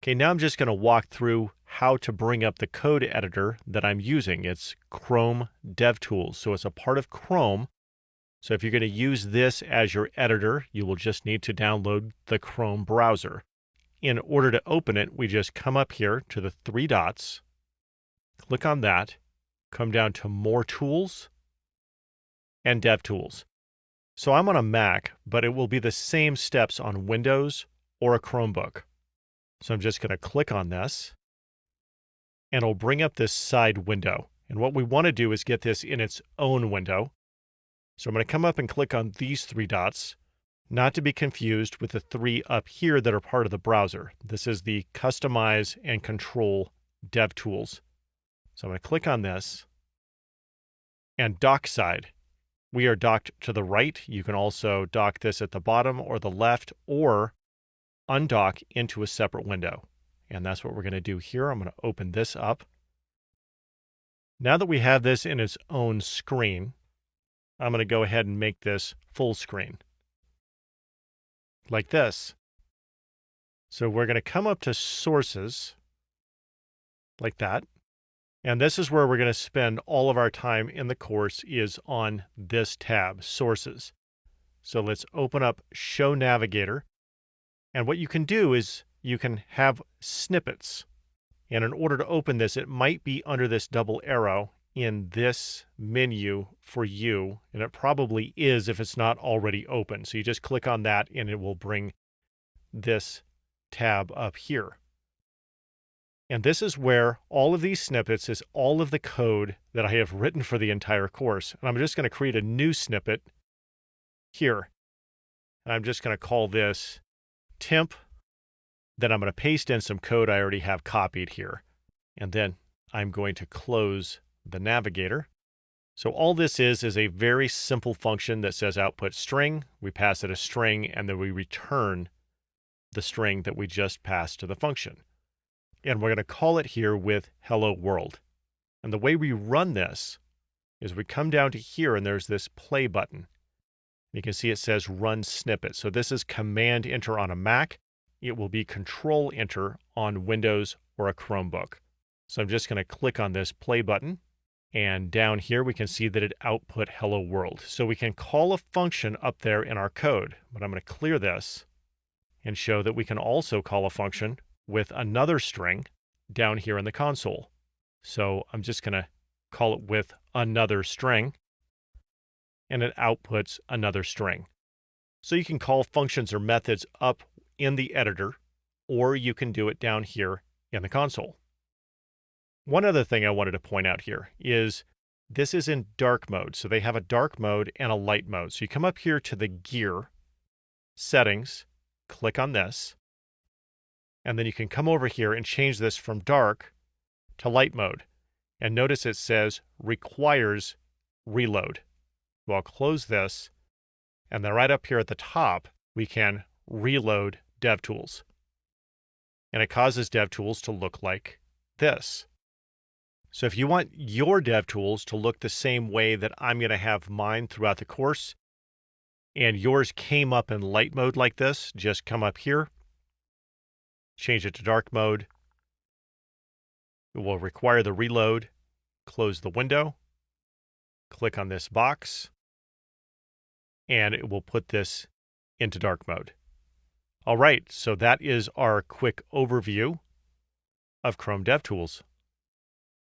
Okay, now I'm just going to walk through how to bring up the code editor that I'm using. It's Chrome DevTools. So it's a part of Chrome. So if you're going to use this as your editor, you will just need to download the Chrome browser. In order to open it, we just come up here to the three dots, click on that, come down to More Tools and DevTools. So I'm on a Mac, but it will be the same steps on Windows or a Chromebook. So I'm just going to click on this, and it'll bring up this side window. And what we want to do is get this in its own window. So I'm going to come up and click on these three dots, not to be confused with the three up here that are part of the browser. This is the Customize and Control DevTools. So I'm going to click on this, and dock side. We are docked to the right. You can also dock this at the bottom or the left, or undock into a separate window. And that's what we're going to do here. I'm going to open this up. Now that we have this in its own screen, I'm going to go ahead and make this full screen. Like this. So we're going to come up to Sources, like that. And this is where we're going to spend all of our time in the course, is on this tab, Sources. So let's open up Show Navigator. And what you can do is you can have snippets. And in order to open this, it might be under this double arrow in this menu for you. And it probably is if it's not already open. So you just click on that and it will bring this tab up here. And this is where all of these snippets is all of the code that I have written for the entire course. And I'm just going to create a new snippet here. And I'm just going to call this temp. Then I'm going to paste in some code I already have copied here. And then I'm going to close the navigator. So all this is a very simple function that says output string. We pass it a string, and then we return the string that we just passed to the function. And we're going to call it here with hello world. And the way we run this is we come down to here, and there's this play button. You can see it says run snippet. So this is command enter on a Mac. It will be control enter on Windows or a Chromebook. So I'm just going to click on this play button. And down here, we can see that it output hello world. So we can call a function up there in our code. But I'm going to clear this and show that we can also call a function with another string down here in the console. So I'm just going to call it with another string, and it outputs another string. So you can call functions or methods up in the editor, or you can do it down here in the console. One other thing I wanted to point out here is this is in dark mode. So they have a dark mode and a light mode. So you come up here to the gear, settings, click on this, and then you can come over here and change this from dark to light mode. And notice it says requires reload. So I'll close this, and then right up here at the top, we can reload DevTools. And it causes DevTools to look like this. So if you want your DevTools to look the same way that I'm going to have mine throughout the course, and yours came up in light mode like this, just come up here, change it to dark mode. It will require the reload, close the window, click on this box, and it will put this into dark mode. All right, so that is our quick overview of Chrome DevTools.